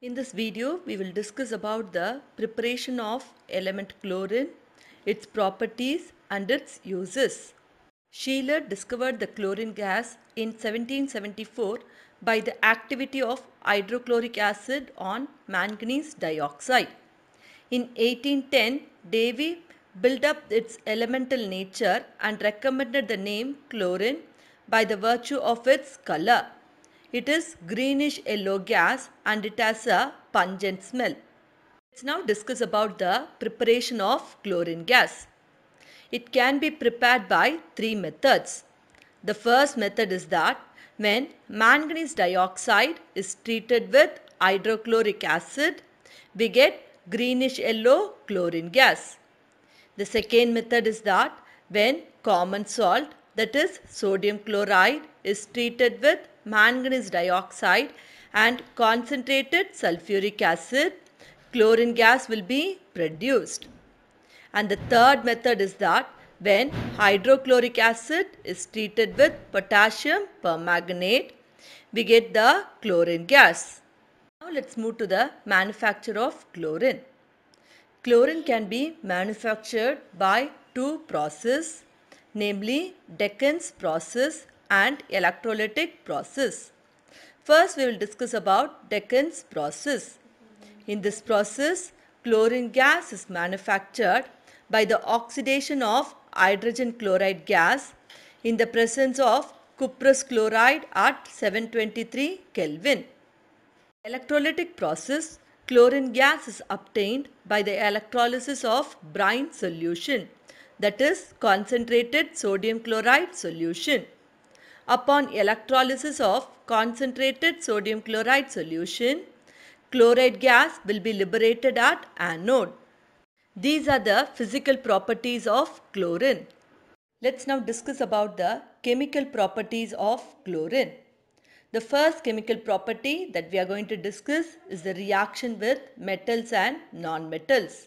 In this video, we will discuss about the preparation of element chlorine, its properties and its uses. Scheele discovered the chlorine gas in 1774 by the activity of hydrochloric acid on manganese dioxide. In 1810, Davy built up its elemental nature and recommended the name chlorine by the virtue of its color. It is greenish yellow gas and it has a pungent smell. Let's now discuss about the preparation of chlorine gas. It can be prepared by three methods. The first method is that when manganese dioxide is treated with hydrochloric acid, we get greenish yellow chlorine gas. The second method is that when common salt, that is sodium chloride, is treated with manganese dioxide and concentrated sulfuric acid, chlorine gas will be produced. And the third method is that when hydrochloric acid is treated with potassium permanganate, we get the chlorine gas. Now let's move to the manufacture of chlorine. Chlorine can be manufactured by two processes, namely Deccan's process and electrolytic process. First, we will discuss about Deccan's process. In this process, chlorine gas is manufactured by the oxidation of hydrogen chloride gas in the presence of cuprous chloride at 723 Kelvin. Electrolytic process, chlorine gas is obtained by the electrolysis of brine solution, that is concentrated sodium chloride solution. Upon electrolysis of concentrated sodium chloride solution, chloride gas will be liberated at anode. These are the physical properties of chlorine. Let's now discuss about the chemical properties of chlorine. The first chemical property that we are going to discuss is the reaction with metals and non-metals.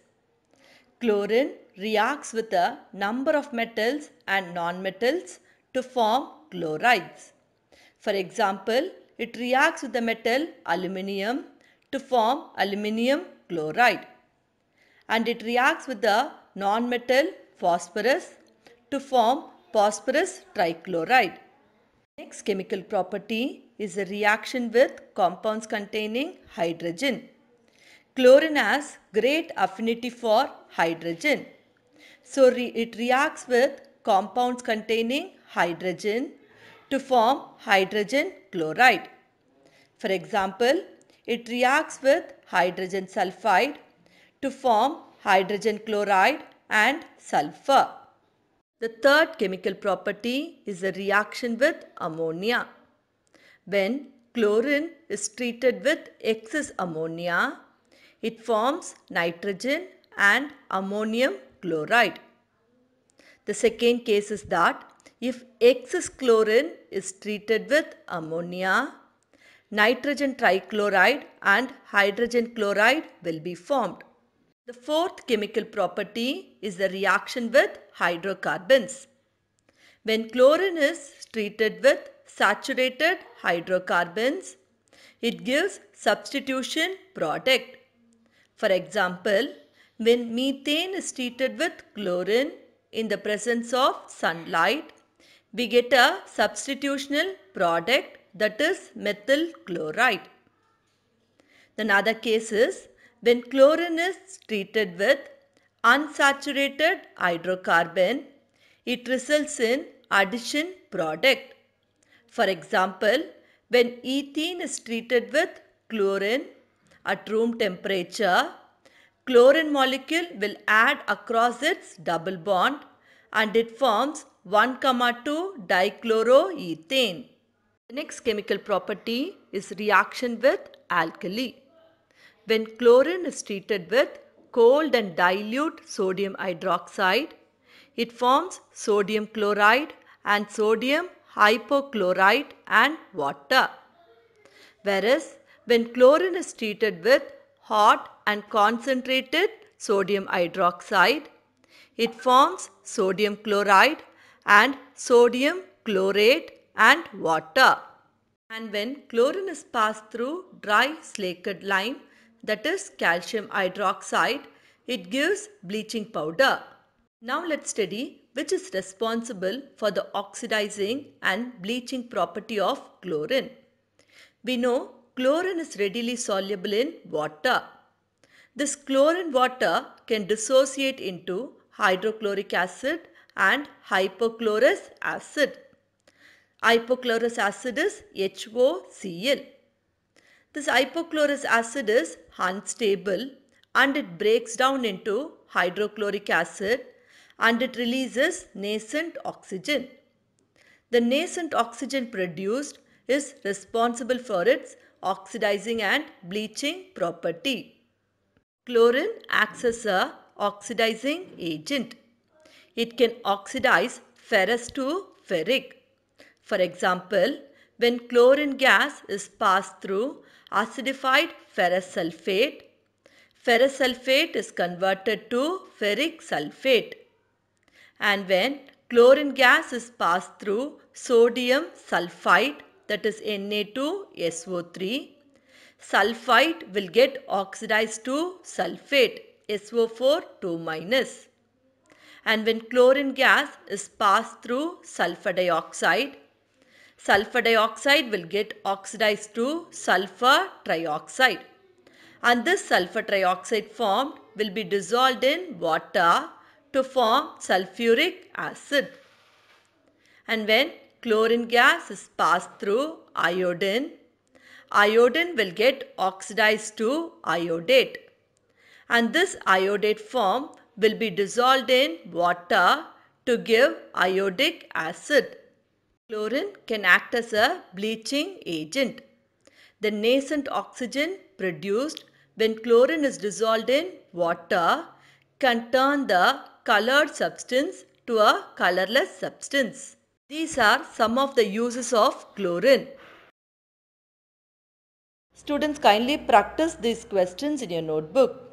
Chlorine reacts with a number of metals and non-metals to form chlorides. For example, it reacts with the metal aluminium to form aluminium chloride, and it reacts with the non-metal phosphorus to form phosphorus trichloride. Next chemical property is a reaction with compounds containing hydrogen. Chlorine has great affinity for hydrogen. So it reacts with compounds containing hydrogen to form hydrogen chloride. For example, it reacts with hydrogen sulfide to form hydrogen chloride and sulfur. The third chemical property is a reaction with ammonia. When chlorine is treated with excess ammonia, it forms nitrogen and ammonium chloride. The second case is that if excess chlorine is treated with ammonia, nitrogen trichloride and hydrogen chloride will be formed. The fourth chemical property is the reaction with hydrocarbons. When chlorine is treated with saturated hydrocarbons, it gives substitution product. For example, when methane is treated with chlorine in the presence of sunlight, we get a substitutional product, that is methyl chloride. Another case is when chlorine is treated with unsaturated hydrocarbon, it results in addition product. For example, when ethene is treated with chlorine at room temperature, chlorine molecule will add across its double bond and it forms 1,2 dichloroethane. The next chemical property is reaction with alkali. When chlorine is treated with cold and dilute sodium hydroxide, it forms sodium chloride and sodium hypochlorite and water. Whereas when chlorine is treated with hot and concentrated sodium hydroxide, it forms sodium chloride and sodium chlorate and water. And when chlorine is passed through dry slaked lime, that is calcium hydroxide, it gives bleaching powder. Now let's study which is responsible for the oxidizing and bleaching property of chlorine. We know chlorine is readily soluble in water. This chlorine water can dissociate into hydrochloric acid and hypochlorous acid. Hypochlorous acid is HOCl. This hypochlorous acid is unstable and it breaks down into hydrochloric acid and it releases nascent oxygen. The nascent oxygen produced is responsible for its oxidizing and bleaching property. Chlorine acts as a oxidizing agent. It can oxidize ferrous to ferric. For example, when chlorine gas is passed through acidified ferrous sulfate is converted to ferric sulfate. And when chlorine gas is passed through sodium sulfite, that is Na2SO3, sulfite will get oxidized to sulfate, SO4 2-. And when chlorine gas is passed through sulfur dioxide will get oxidized to sulfur trioxide. And this sulfur trioxide formed will be dissolved in water to form sulfuric acid. And when chlorine gas is passed through iodine will get oxidized to iodate. And this iodate form will be dissolved in water to give iodic acid. Chlorine can act as a bleaching agent. The nascent oxygen produced when chlorine is dissolved in water can turn the colored substance to a colorless substance. These are some of the uses of chlorine. Students, kindly practice these questions in your notebook.